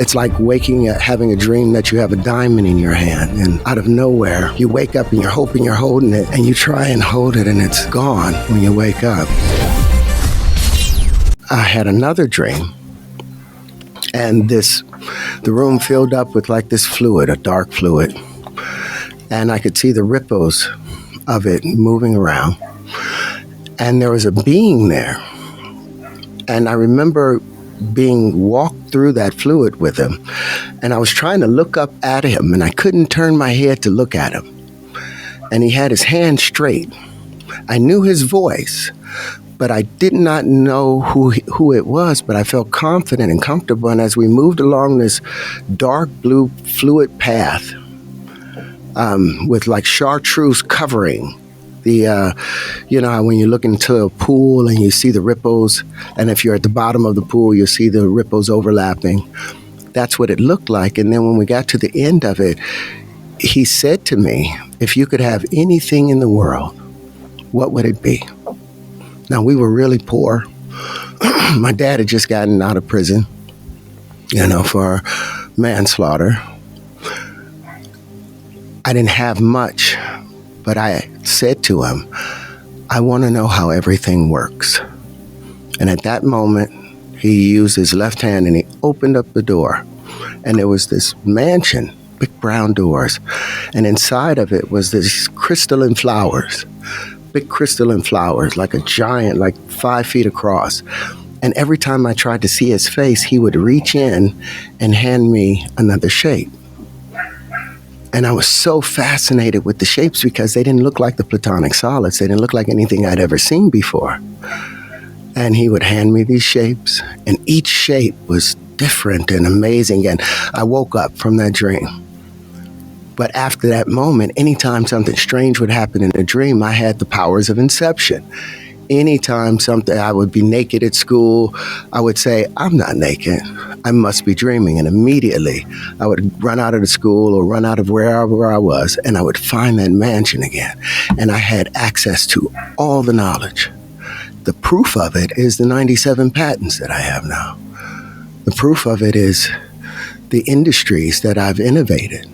It's like waking up, having a dream that you have a diamond in your hand, and out of nowhere, you wake up and you're hoping you're holding it, and you try and hold it, and it's gone when you wake up. I had another dream, and the room filled up with like this fluid, a dark fluid, and I could see the ripples of it moving around, and there was a being there, and I remember being walked through that fluid with him, and I was trying to look up at him, and I couldn't turn my head to look at him, and he had his hand straight. I knew his voice, but I did not know who it was, but I felt confident and comfortable, and as we moved along this dark blue fluid path with like chartreuse covering the, you know how when you look into a pool and you see the ripples, and if you're at the bottom of the pool, you'll see the ripples overlapping. That's what it looked like. And then when we got to the end of it, he said to me, if you could have anything in the world, what would it be? Now, we were really poor. My dad had just gotten out of prison, for manslaughter. I didn't have much, but I said to him, I want to know how everything works. And at that moment, he used his left hand and he opened up the door. And there was this mansion, big brown doors. And inside of it was these crystalline flowers, big crystalline flowers, like a giant, like 5 feet across. And every time I tried to see his face, he would reach in and hand me another shape. And I was so fascinated with the shapes because they didn't look like the Platonic solids. They didn't look like anything I'd ever seen before. And he would hand me these shapes, and each shape was different and amazing. And I woke up from that dream. But after that moment, anytime something strange would happen in a dream, I had the powers of inception. Anytime I would be naked at school, I would say, I'm not naked. I must be dreaming. And immediately I would run out of the school or run out of wherever I was, and I would find that mansion again. And I had access to all the knowledge. The proof of it is the 97 patents that I have now. The proof of it is the industries that I've innovated.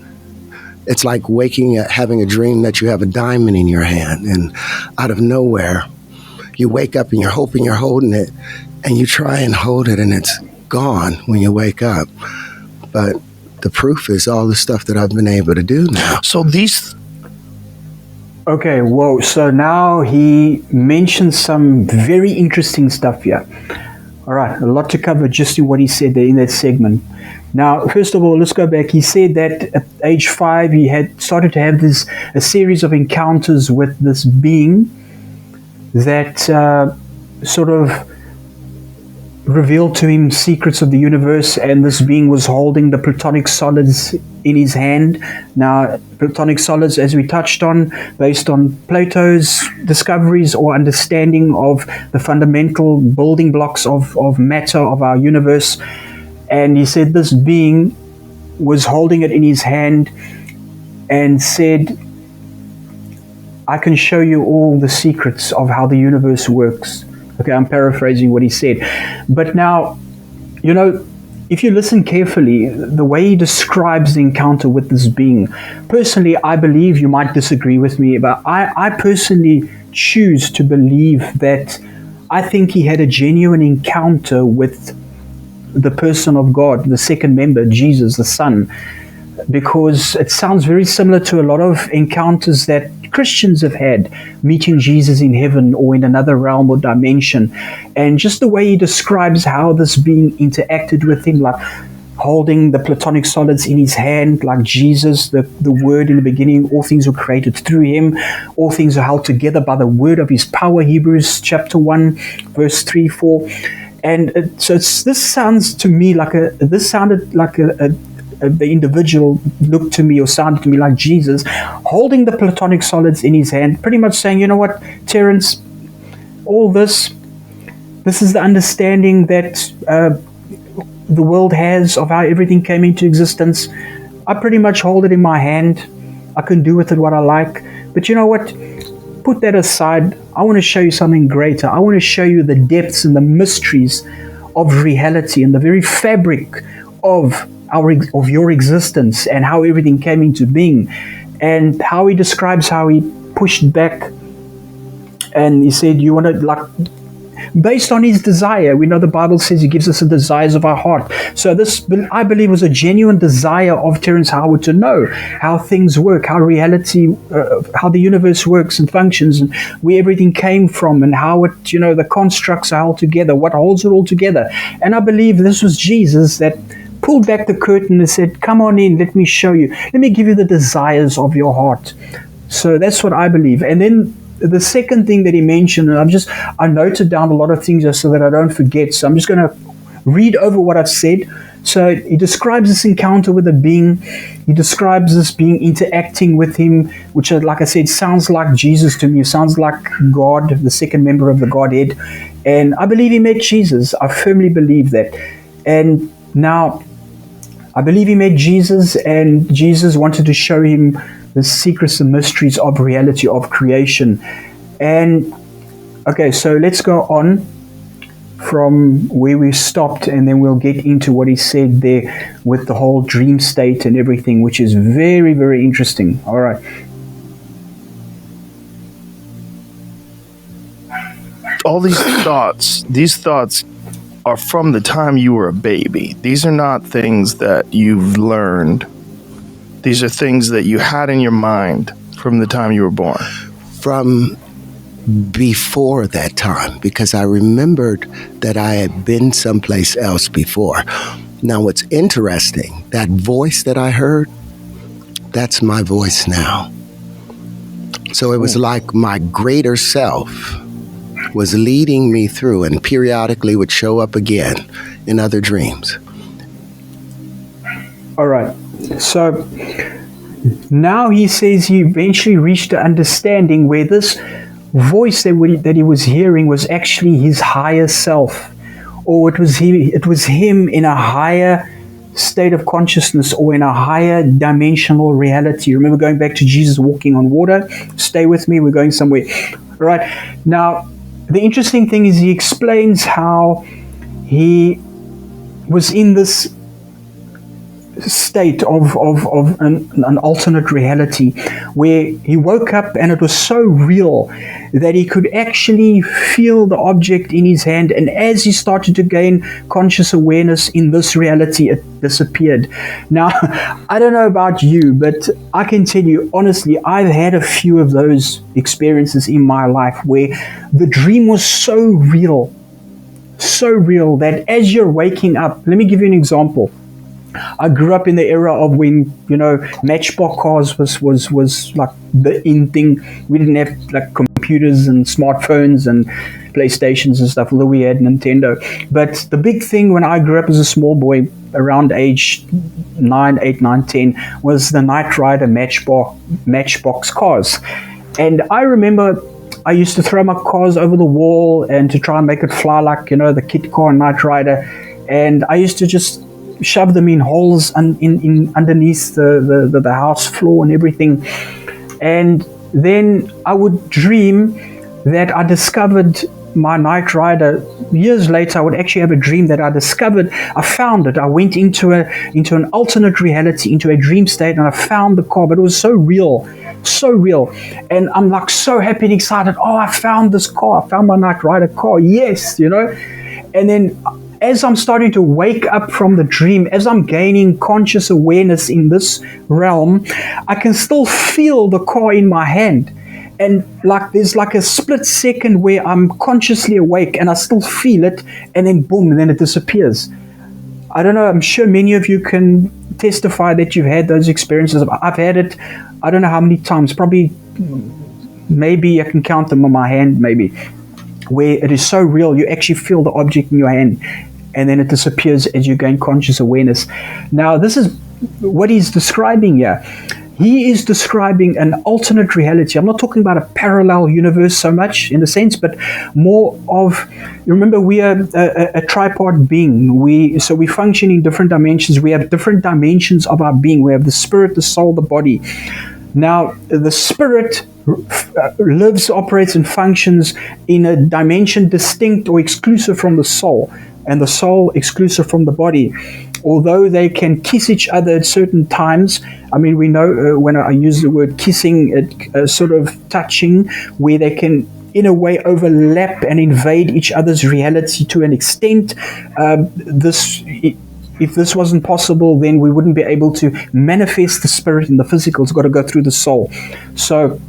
It's like waking up, having a dream that you have a diamond in your hand, and out of nowhere, you wake up and you're hoping you're holding it, and you try and hold it, and it's gone when you wake up. But the proof is all the stuff that I've been able to do now. So these... Okay, whoa. So now he mentioned some very interesting stuff here. All right, a lot to cover just in what he said there in that segment. Now, first of all, let's go back. He said that at age 5, he had started to have a series of encounters with this being that sort of revealed to him secrets of the universe, and this being was holding the Platonic solids in his hand. Now, Platonic solids, as we touched on, based on Plato's discoveries or understanding of the fundamental building blocks of matter of our universe. And he said this being was holding it in his hand and said, I can show you all the secrets of how the universe works. Okay, I'm paraphrasing what he said. But now, if you listen carefully, the way he describes the encounter with this being, personally, I believe, you might disagree with me, but I personally choose to believe that I think he had a genuine encounter with the person of God, the second member, Jesus, the Son, because it sounds very similar to a lot of encounters that Christians have had, meeting Jesus in heaven or in another realm or dimension. And just the way he describes how this being interacted with him, like holding the Platonic solids in his hand, like Jesus, the Word in the beginning, all things were created through him, all things are held together by the word of his power, Hebrews chapter 1, verse 3, 4. And this sounds to me like the individual looked to me or sounded to me like Jesus, holding the Platonic solids in his hand, pretty much saying, you know what, Terrence, all this is the understanding that the world has of how everything came into existence. I pretty much hold it in my hand. I can do with it what I like. But you know what? Put that aside. I want to show you something greater. I want to show you the depths and the mysteries of reality and the very fabric of of your existence and how everything came into being, and how he describes how he pushed back, and he said, you want to, like, based on his desire. We know the Bible says he gives us the desires of our heart. So this, I believe, was a genuine desire of Terrence Howard to know how things work, how reality, how the universe works and functions, and where everything came from, and how it, the constructs are held together, what holds it all together. And I believe this was Jesus that pulled back the curtain and said, come on in, let me show you. Let me give you the desires of your heart. So that's what I believe. And then the second thing that he mentioned, and I noted down a lot of things just so that I don't forget. So I'm just going to read over what I've said. So he describes this encounter with a being. He describes this being interacting with him, which, like I said, sounds like Jesus to me. It sounds like God, the second member of the Godhead. And I believe he met Jesus. I firmly believe that. And now, I believe he met Jesus, and Jesus wanted to show him the secrets and mysteries of reality, of creation. And okay, so let's go on from where we stopped, and then we'll get into what he said there with the whole dream state and everything, which is very, very interesting. All right. All these thoughts are from the time you were a baby. These are not things that you've learned. These are things that you had in your mind from the time you were born. From before that time, because I remembered that I had been someplace else before. Now, what's interesting, that voice that I heard, that's my voice now. So it was like my greater self was leading me through, and periodically would show up again in other dreams. All right. So now he says he eventually reached an understanding where this voice that he was hearing was actually his higher self, or it was him in a higher state of consciousness, or in a higher dimensional reality. Remember going back to Jesus walking on water? Stay with me, we're going somewhere. All right. Now, the interesting thing is he explains how he was in this state of an alternate reality where he woke up and it was so real that he could actually feel the object in his hand, and as he started to gain conscious awareness in this reality, it disappeared. Now, I don't know about you, but I can tell you honestly, I've had a few of those experiences in my life where the dream was so real that as you're waking up, let me give you an example. I grew up in the era of when, Matchbox cars was like the in thing. We didn't have like computers and smartphones and PlayStations and stuff, although we had Nintendo. But the big thing when I grew up as a small boy, around age 8, 9, 10, was the Knight Rider Matchbox cars. And I remember I used to throw my cars over the wall and to try and make it fly like, the kit car Knight Rider. And I used to just shove them in holes in underneath the house floor and everything. And then I would dream that I discovered my Knight Rider. Years later, I would actually have a dream that I found it. I went into an alternate reality, into a dream state, and I found the car, but it was so real. And I'm like so happy and excited. Oh, I found this car. I found my Knight Rider car. Yes, And then as I'm starting to wake up from the dream, as I'm gaining conscious awareness in this realm, I can still feel the car in my hand. And there's like a split second where I'm consciously awake and I still feel it, and then boom, and then it disappears. I don't know, I'm sure many of you can testify that you've had those experiences. I've had it, I don't know how many times, probably, maybe I can count them on my hand, maybe, where it is so real, you actually feel the object in your hand, and then it disappears as you gain conscious awareness. Now, this is what he's describing here. He is describing an alternate reality. I'm not talking about a parallel universe so much in a sense, but more of, remember, we are a tripart being. So we function in different dimensions. We have different dimensions of our being. We have the spirit, the soul, the body. Now, the spirit lives, operates, and functions in a dimension distinct or exclusive from the soul, and the soul exclusive from the body. although they can kiss each other at certain times. I mean, we know when I use the word kissing, it sort of touching, where they can in a way overlap and invade each other's reality to an extent. If this wasn't possible, then we wouldn't be able to manifest the spirit in the physical. It's got to go through the soul. So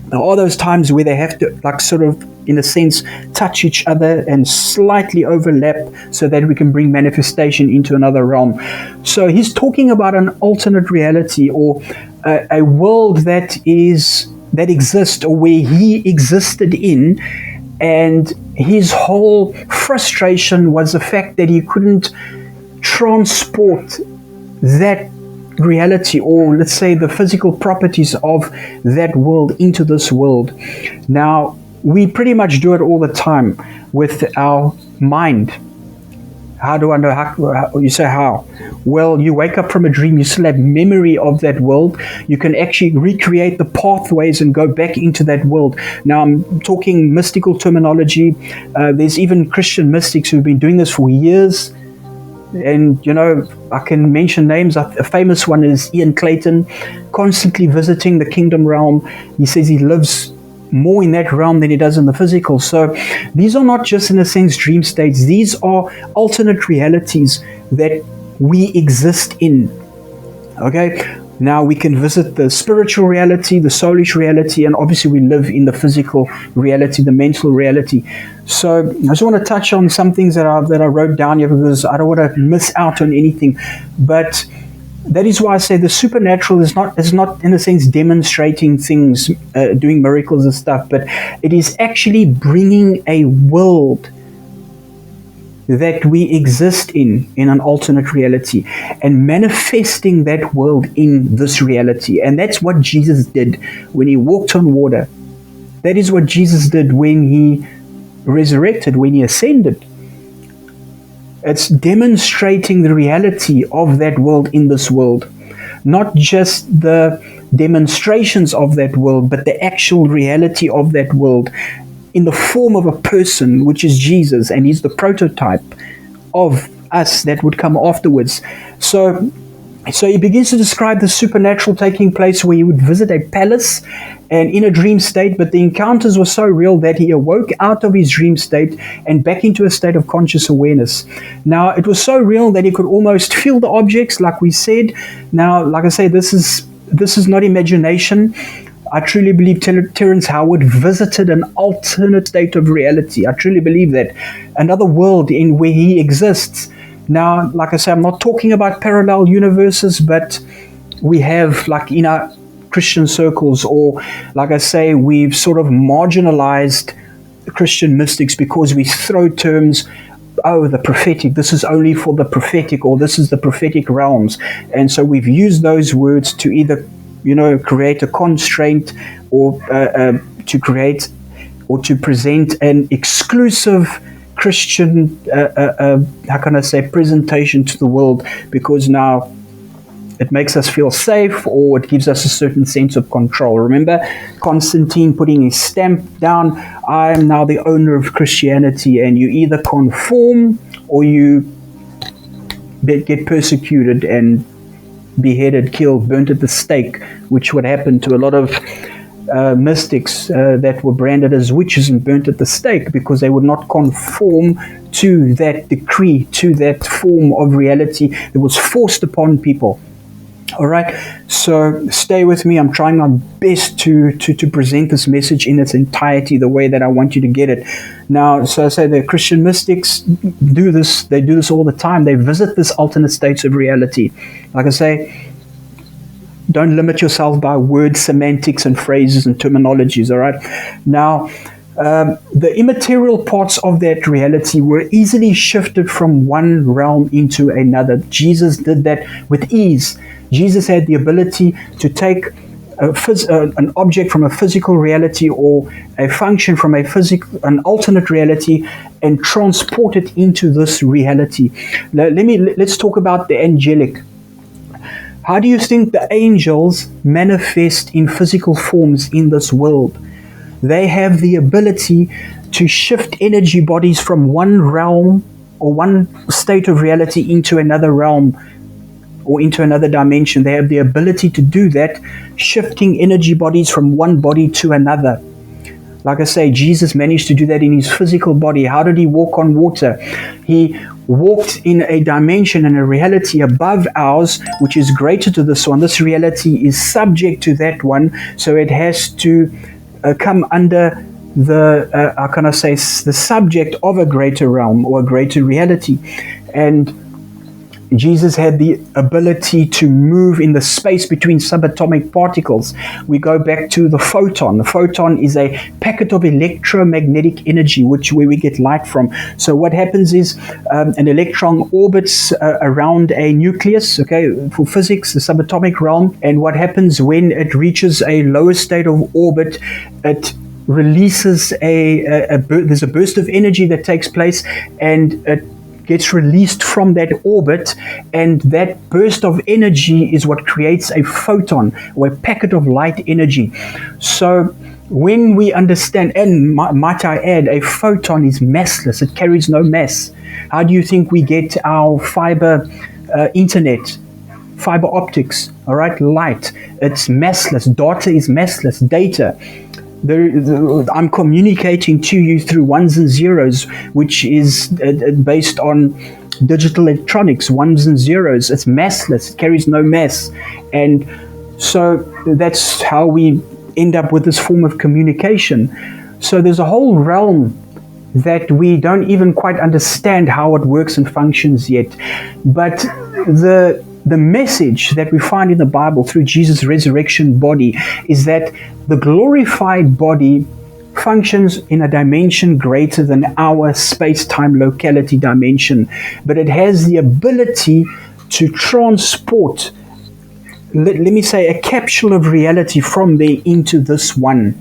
there are those times where they have to, like, sort of, in a sense, touch each other and slightly overlap so that we can bring manifestation into another realm. So he's talking about an alternate reality, or a world that exists, or where he existed in, and his whole frustration was the fact that he couldn't transport that reality, or let's say the physical properties of that world, into this world. Now, we pretty much do it all the time with our mind. How do I know? How you say how? Well, you wake up from a dream, you still have memory of that world. You can actually recreate the pathways and go back into that world. Now, I'm talking mystical terminology. There's even Christian mystics who've been doing this for years. And, I can mention names. A famous one is Ian Clayton, constantly visiting the kingdom realm. He says he lives more in that realm than he does in the physical. So these are not just, in a sense, dream states. These are alternate realities that we exist in. Okay? Now we can visit the spiritual reality, the soulish reality, and obviously we live in the physical reality, the mental reality. So I just want to touch on some things that I wrote down here, because I don't want to miss out on anything. But that is why I say the supernatural is not in a sense demonstrating things, doing miracles and stuff, but it is actually bringing a world that we exist in an alternate reality, and manifesting that world in this reality. And that's what Jesus did when he walked on water. That is what Jesus did when he resurrected, when he ascended. It's demonstrating the reality of that world in this world. Not just the demonstrations of that world, but the actual reality of that world in the form of a person, which is Jesus, and he's the prototype of us that would come afterwards. So he begins to describe the supernatural taking place, where he would visit a palace and in a dream state, but the encounters were so real that he awoke out of his dream state and back into a state of conscious awareness. Now, it was so real that he could almost feel the objects, like we said. Now, like I say, this is not imagination. I truly believe Terrence Howard visited an alternate state of reality. I truly believe that. Another world in where he exists. Now, like I say, I'm not talking about parallel universes, but we have, like in our Christian circles, or like I say, we've sort of marginalized Christian mystics because we throw terms, the prophetic, this is only for the prophetic, or this is the prophetic realms. And so we've used those words to either create a constraint, or to create or to present an exclusive Christian, how can I say, presentation to the world, because now it makes us feel safe, or it gives us a certain sense of control. Remember Constantine putting his stamp down, I am now the owner of Christianity, and you either conform or you get persecuted and beheaded, killed, burnt at the stake, which would happen to a lot of mystics that were branded as witches and burnt at the stake, because they would not conform to that decree, to that form of reality that was forced upon people. All right, so stay with me. I'm trying my best to present this message in its entirety, the way that I want you to get it. Now, so I say the Christian mystics do this. They do this all the time. They visit this alternate states of reality. Like I say, don't limit yourself by word semantics and phrases and terminologies. All right. Now, the immaterial parts of that reality were easily shifted from one realm into another. Jesus did that with ease. Jesus had the ability to take an object from a physical reality, or a function from an alternate reality, and transport it into this reality. Now, let's talk about the angelic. How do you think the angels manifest in physical forms in this world? They have the ability to shift energy bodies from one realm or one state of reality into another realm or into another dimension. They have the ability to do that, shifting energy bodies from one body to another. Like I say, Jesus managed to do that in his physical body. How did he walk on water? He walked in a dimension and a reality above ours, which is greater to this one. This reality is subject to that one, so it has to come under the, how can I say, the subject of a greater realm or a greater reality. And Jesus had the ability to move in the space between subatomic particles. We go back to the photon. The photon is a packet of electromagnetic energy, where we get light from. So what happens is an electron orbits around a nucleus, okay, for physics, the subatomic realm. And what happens when it reaches a lower state of orbit, it releases there's a burst of energy that takes place, and it gets released from that orbit, and that burst of energy is what creates a photon, or a packet of light energy. So when we understand, and might I add, a photon is massless, it carries no mass. How do you think we get our fiber internet, fiber optics, all right, light? It's massless. Data is massless. Data. I'm communicating to you through ones and zeros, which is based on digital electronics, ones and zeros. It's massless, it carries no mass. And so that's how we end up with this form of communication. So there's a whole realm that we don't even quite understand how it works and functions yet. But the message that we find in the Bible through Jesus' resurrection body is that the glorified body functions in a dimension greater than our space-time locality dimension, but it has the ability to transport, let me say, a capsule of reality from there into this one.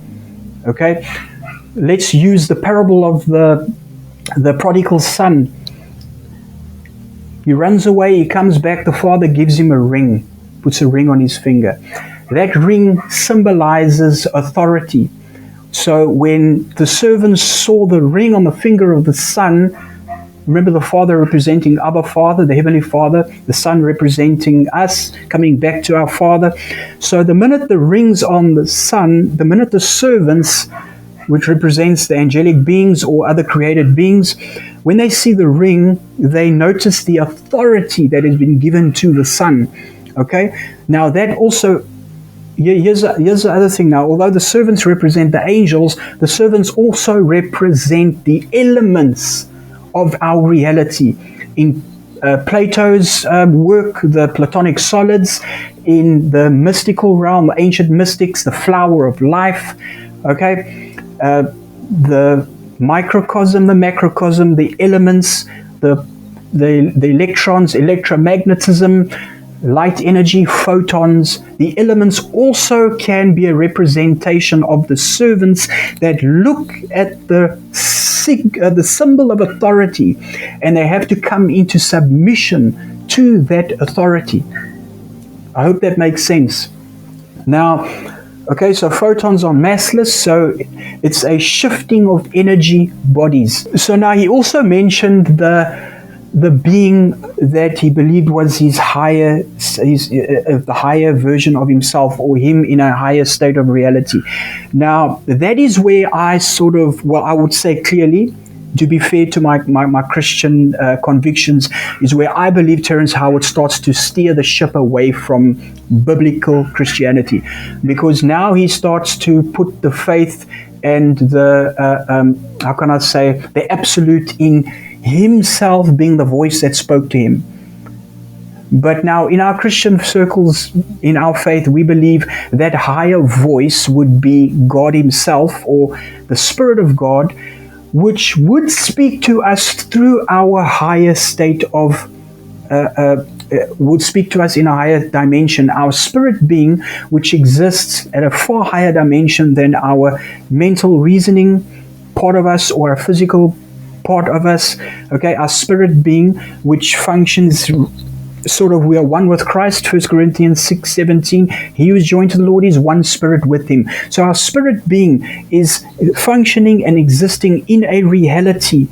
Okay? Let's use the parable of the prodigal son. He runs away, he comes back, the father gives him a ring, puts a ring on his finger. That ring symbolizes authority. So when the servants saw the ring on the finger of the son, remember the father representing Abba Father, the Heavenly Father, the son representing us, coming back to our Father. So the minute the ring's on the son, the minute the servants, which represents the angelic beings or other created beings, when they see the ring, they notice the authority that has been given to the Son. Okay? Now that also, here's the other thing now. Although the servants represent the angels, the servants also represent the elements of our reality. In Plato's work, the Platonic solids, in the mystical realm, ancient mystics, the flower of life, okay? The microcosm, the macrocosm, the elements, the electrons, electromagnetism, light energy, photons. The elements also can be a representation of the servants that look at the symbol of authority, and they have to come into submission to that authority. I hope that makes sense. Now, okay, so photons are massless, so it's a shifting of energy bodies. So now he also mentioned the being that he believed was the higher version of himself, or him in a higher state of reality. Now, that is where I I would say clearly, to be fair to my Christian convictions, is where I believe Terrence Howard starts to steer the ship away from biblical Christianity, because now he starts to put the faith and the the absolute in himself being the voice that spoke to him. But now in our Christian circles, in our faith, we believe that higher voice would be God himself, or the Spirit of God, which would speak to us through our higher state of, would speak to us in a higher dimension, our spirit being, which exists at a far higher dimension than our mental reasoning part of us, or a physical part of us. Okay, our spirit being, which functions we are one with Christ, 1 Corinthians 6:17. He who is joined to the Lord is one spirit with him. So our spirit being is functioning and existing in a reality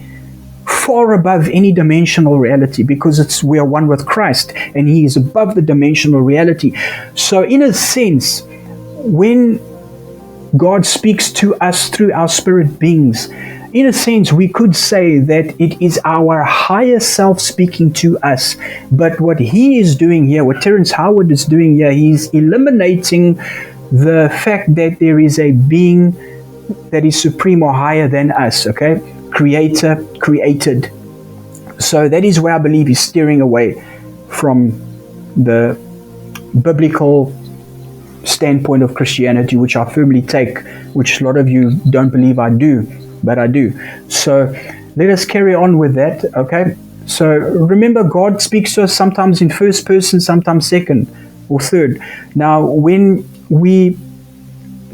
far above any dimensional reality, because we are one with Christ and he is above the dimensional reality. So in a sense, when God speaks to us through our spirit beings, in a sense, we could say that it is our higher self speaking to us. But what he is doing here, what Terrence Howard is doing here, he's eliminating the fact that there is a being that is supreme or higher than us, okay? Creator, created. So that is where I believe he's steering away from the biblical standpoint of Christianity, which I firmly take, which a lot of you don't believe I do, but I do. So let us carry on with that, okay? So remember, God speaks to us sometimes in first person, sometimes second or third. Now, when we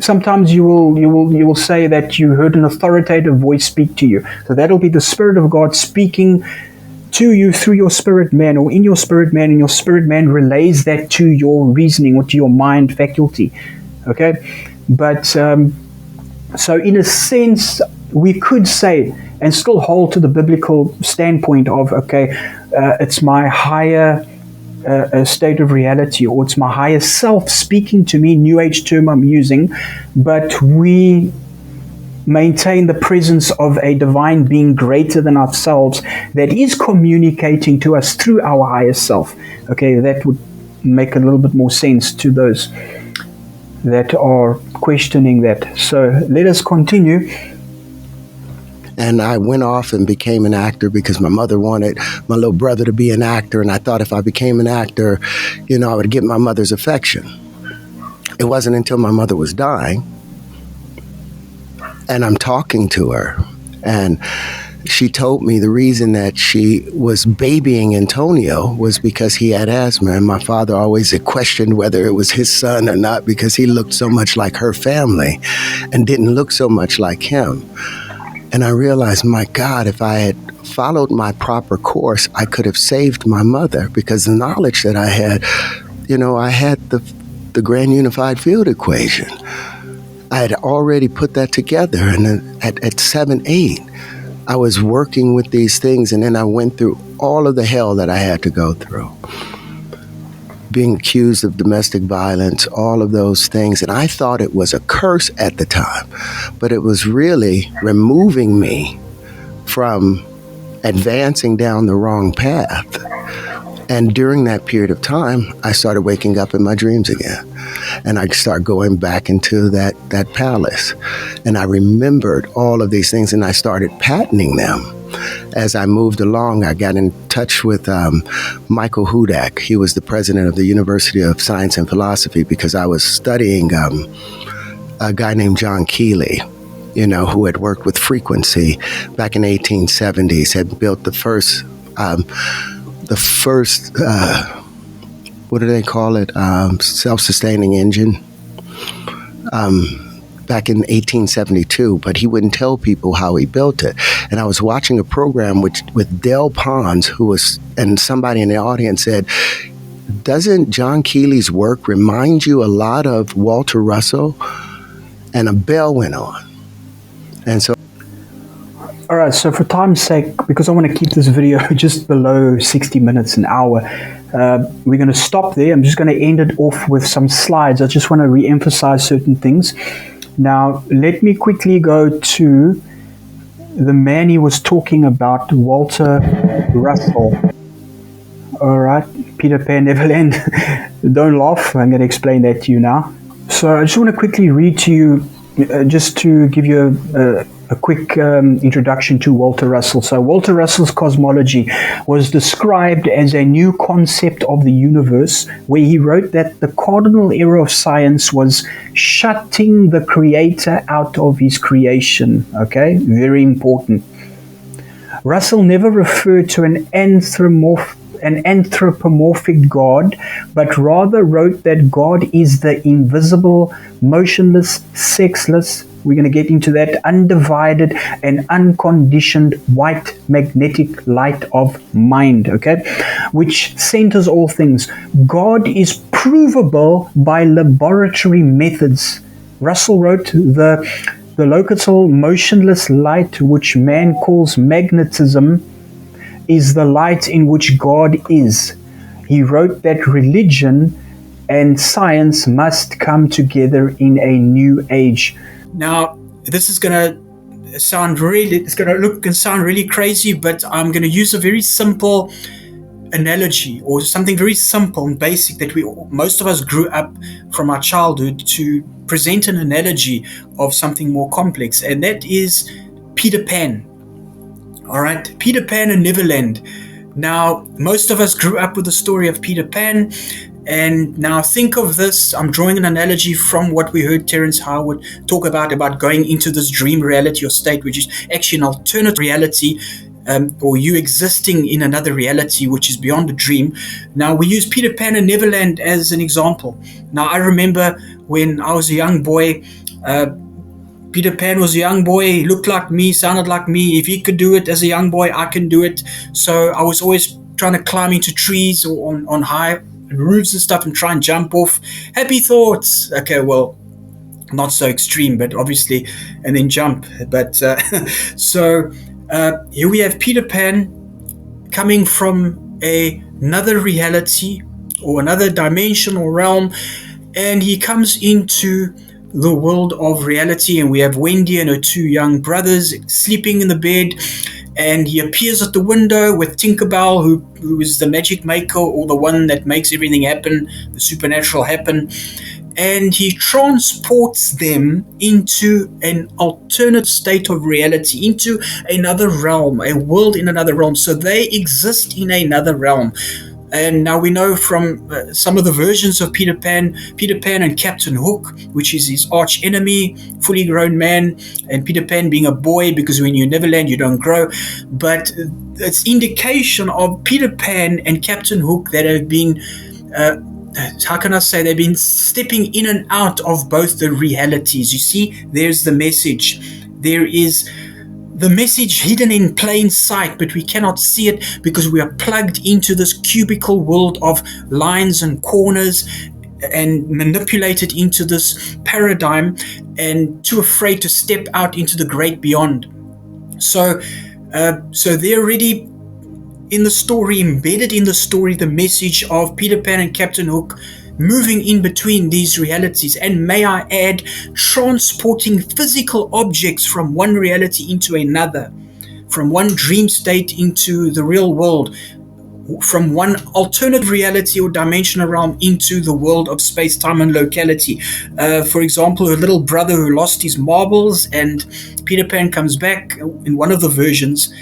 sometimes you will say that you heard an authoritative voice speak to you. So that'll be the Spirit of God speaking to you through your spirit man, or in your spirit man, and your spirit man relays that to your reasoning or to your mind faculty. Okay? But so in a sense, we could say and still hold to the biblical standpoint of, okay, it's my higher state of reality, or it's my higher self speaking to me, new age term I'm using, but we maintain the presence of a divine being greater than ourselves that is communicating to us through our higher self. Okay, that would make a little bit more sense to those that are questioning that. So let us continue. And I went off and became an actor because my mother wanted my little brother to be an actor. And I thought if I became an actor, I would get my mother's affection. It wasn't until my mother was dying and I'm talking to her, and she told me the reason that she was babying Antonio was because he had asthma. And my father always had questioned whether it was his son or not, because he looked so much like her family and didn't look so much like him. And I realized, my God, if I had followed my proper course, I could have saved my mother, because the knowledge that I had, I had the grand unified field equation. I had already put that together. And then at 7, 8, I was working with these things. And then I went through all of the hell that I had to go through. Being accused of domestic violence, all of those things. And I thought it was a curse at the time, but it was really removing me from advancing down the wrong path. And during that period of time, I started waking up in my dreams again. And I started going back into that palace. And I remembered all of these things, and I started patenting them. As I moved along, I got in touch with Michael Hudak. He was the president of the University of Science and Philosophy, because I was studying a guy named John Keeley, who had worked with frequency back in the 1870s, had built the first what do they call it? Self-sustaining engine. Back in 1872, but he wouldn't tell people how he built it. And I was watching a program with Del Pons, and somebody in the audience said, doesn't John Keeley's work remind you a lot of Walter Russell? And a bell went on. And so... All right, so for time's sake, because I want to keep this video just below 60 minutes, an hour, we're going to stop there. I'm just going to end it off with some slides. I just want to re-emphasize certain things. Now, let me quickly go to the man he was talking about, Walter Russell. All right, Peter Pan, Neverland. Don't laugh. I'm going to explain that to you now. So I just want to quickly read to you, just to give you a quick introduction to Walter Russell. So Walter Russell's cosmology was described as a new concept of the universe, where he wrote that the cardinal error of science was shutting the creator out of his creation. Okay, very important. Russell never referred to an anthropomorphic God, but rather wrote that God is the invisible, motionless, sexless, we're going to get into that, undivided and unconditioned white magnetic light of mind, okay, which centers all things. God is provable by laboratory methods. Russell wrote the locatal motionless light, which man calls magnetism, is the light in which God is. He wrote that religion and science must come together in a new age. Now, this is going to sound really crazy, but I'm going to use a very simple analogy, or something very simple and basic that most of us grew up from our childhood, to present an analogy of something more complex, and that is Peter Pan. All right, Peter Pan and Neverland. Now, most of us grew up with the story of Peter Pan, and now think of this. I'm drawing an analogy from what we heard Terrence Howard talk about going into this dream reality or state, which is actually an alternate reality, or you existing in another reality which is beyond the dream. Now, we use Peter Pan and Neverland as an example. Now, I remember when I was a young boy, Peter Pan was a young boy, he looked like me, sounded like me. If he could do it as a young boy, I can do it. So I was always trying to climb into trees or on high roofs and stuff and try and jump off. Happy thoughts. Okay, well, not so extreme, but obviously, and then jump. But so here we have Peter Pan coming from another reality or another dimensional realm, and he comes into the world of reality, and we have Wendy and her two young brothers sleeping in the bed, and he appears at the window with Tinkerbell, who is the magic maker, or the one that makes everything happen, the supernatural happen, and he transports them into an alternate state of reality, into another realm, a world in another realm. So they exist in another realm. And now we know from some of the versions of Peter Pan and Captain Hook, which is his arch enemy, fully grown man, and Peter Pan being a boy, because when you're Neverland, you don't grow. But it's indication of Peter Pan and Captain Hook that have been, how can I say, they've been stepping in and out of both the realities. You see, there's the message. There is the message hidden in plain sight, but we cannot see it because we are plugged into this cubicle world of lines and corners and manipulated into this paradigm and too afraid to step out into the great beyond. So they're already in the story, embedded in the story, the message of Peter Pan and Captain Hook moving in between these realities, and may I add, transporting physical objects from one reality into another, from one dream state into the real world, from one alternate reality or dimensional realm into the world of space, time, and locality. For example, a little brother who lost his marbles, and Peter Pan comes back in one of the versions,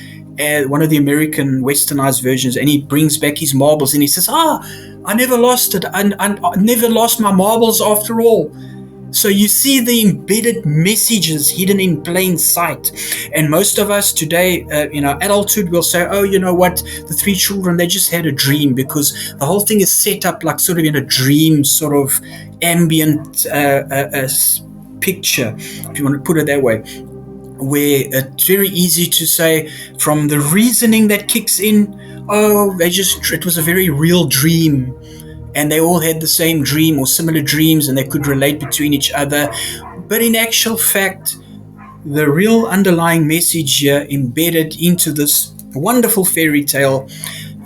one of the American westernized versions, and he brings back his marbles, and he says, I never lost it. I never lost my marbles after all. So you see the embedded messages hidden in plain sight. And most of us today, adulthood will say, oh, you know what, the three children, they just had a dream, because the whole thing is set up like sort of in a dream, sort of ambient picture, if you want to put it that way, where it's very easy to say from the reasoning that kicks in, oh, it was a very real dream, and they all had the same dream or similar dreams, and they could relate between each other. But in actual fact, the real underlying message here embedded into this wonderful fairy tale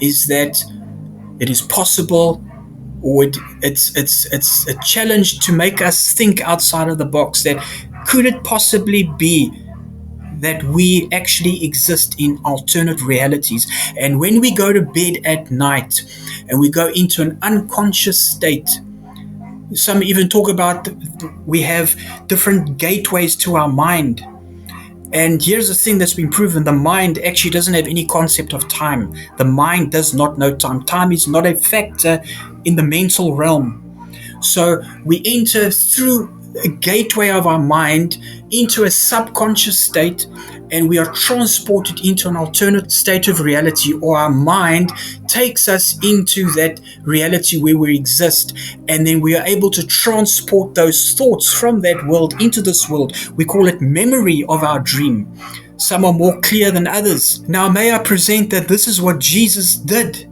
is that it is possible, or it's a challenge to make us think outside of the box, that could it possibly be that we actually exist in alternate realities. And when we go to bed at night and we go into an unconscious state, some even talk about we have different gateways to our mind. And here's the thing that's been proven: the mind actually doesn't have any concept of time. The mind does not know time. Time is not a factor in the mental realm. So we enter through a gateway of our mind into a subconscious state, and we are transported into an alternate state of reality, or our mind takes us into that reality where we exist, and then we are able to transport those thoughts from that world into this world. We call it memory of our dream. Some are more clear than others. Now, may I present that this is what Jesus did.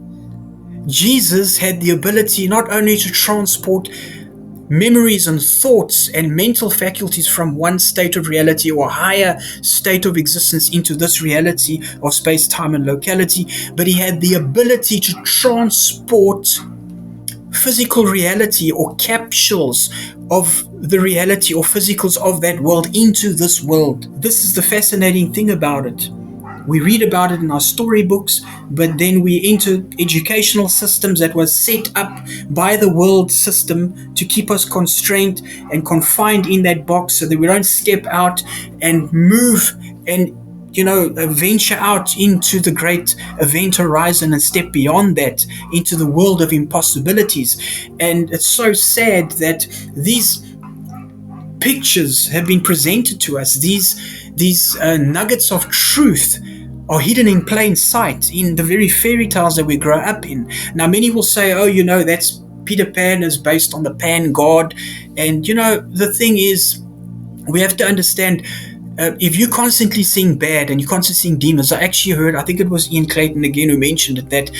Jesus had the ability not only to transport memories and thoughts and mental faculties from one state of reality or higher state of existence into this reality of space, time, and locality, but he had the ability to transport physical reality or capsules of the reality or physicals of that world into this world. This is the fascinating thing about it. We read about it in our storybooks, but then we enter educational systems that was set up by the world system to keep us constrained and confined in that box so that we don't step out and move and venture out into the great event horizon and step beyond that into the world of impossibilities. And it's so sad that these pictures have been presented to us, these nuggets of truth are hidden in plain sight in the very fairy tales that we grow up in. Now, many will say, oh, that's Peter Pan is based on the Pan God. And, the thing is, we have to understand, if you're constantly seeing bad and you're constantly seeing demons, I actually heard, I think it was Ian Clayton again who mentioned it, that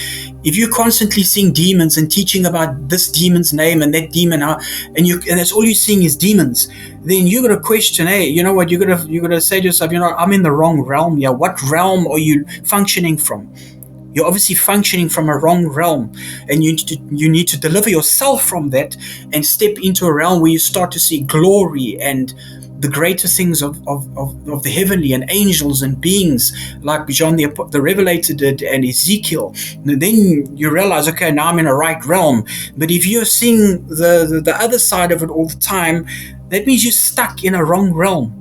if you're constantly seeing demons and teaching about this demon's name and that demon, and that's all you're seeing is demons, then you got to question, hey, you know what, you got to say to yourself, I'm in the wrong realm here. What realm are you functioning from? You're obviously functioning from a wrong realm, and you need to deliver yourself from that and step into a realm where you start to see glory and the greater things of the heavenly and angels and beings like John the Revelator did and Ezekiel. And then you realize, okay, now I'm in a right realm. But if you're seeing the other side of it all the time, that means you're stuck in a wrong realm.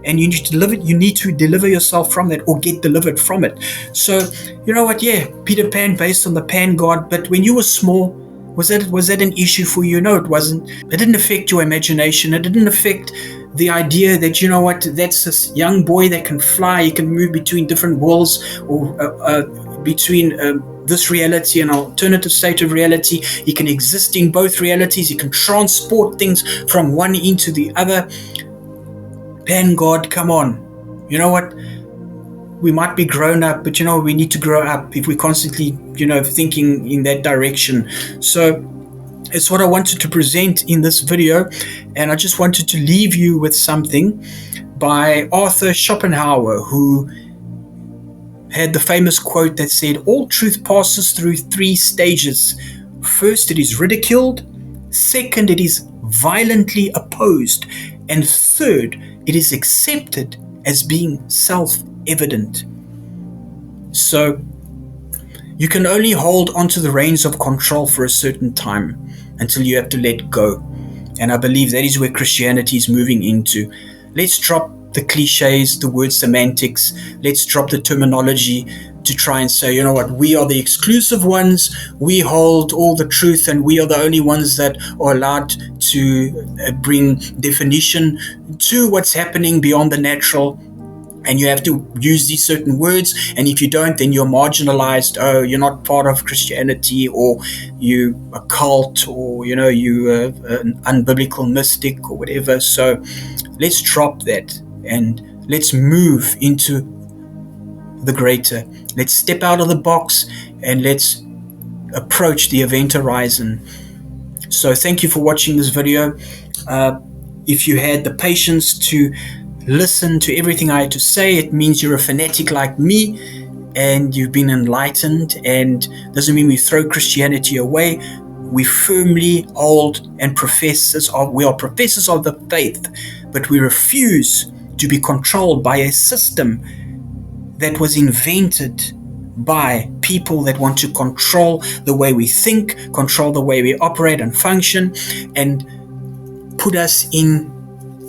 And you need to deliver yourself from that or get delivered from it. So, you know what? Yeah, Peter Pan based on the Pan God. But when you were small, was that an issue for you? No, it wasn't. It didn't affect your imagination. It didn't affect the idea that, you know what, that's this young boy that can fly. He can move between different worlds or between this reality and alternative state of reality. He can exist in both realities. He can transport things from one into the other. Pan God, come on. You know what? We might be grown up, but we need to grow up if we're constantly, thinking in that direction. So it's what I wanted to present in this video. And I just wanted to leave you with something by Arthur Schopenhauer, who had the famous quote that said, all truth passes through 3 stages. First, it is ridiculed. Second, it is violently opposed. And third, it is accepted as being self-evident. So you can only hold onto the reins of control for a certain time until you have to let go. And I believe that is where Christianity is moving into. Let's drop the cliches, the word semantics. Let's drop the terminology to try and say, you know what, we are the exclusive ones. We hold all the truth, and we are the only ones that are allowed to bring definition to what's happening beyond the natural. And you have to use these certain words, and if you don't, then you're marginalized. Oh, you're not part of Christianity, or you a cult, or you an unbiblical mystic or whatever. So let's drop that and let's move into the greater. Let's step out of the box and let's approach the event horizon. So thank you for watching this video. If you had the patience to listen to everything I had to say, it means you're a fanatic like me and you've been enlightened. And doesn't mean we throw Christianity away. We firmly hold and we are professors of the faith, but we refuse to be controlled by a system that was invented by people that want to control the way we think, control the way we operate and function, and put us in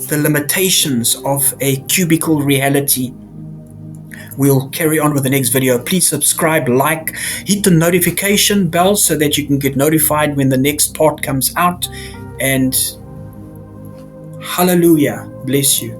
the limitations of a cubicle reality. We'll carry on with the next video. Please subscribe, like, hit the notification bell so that you can get notified when the next part comes out. And hallelujah, bless you.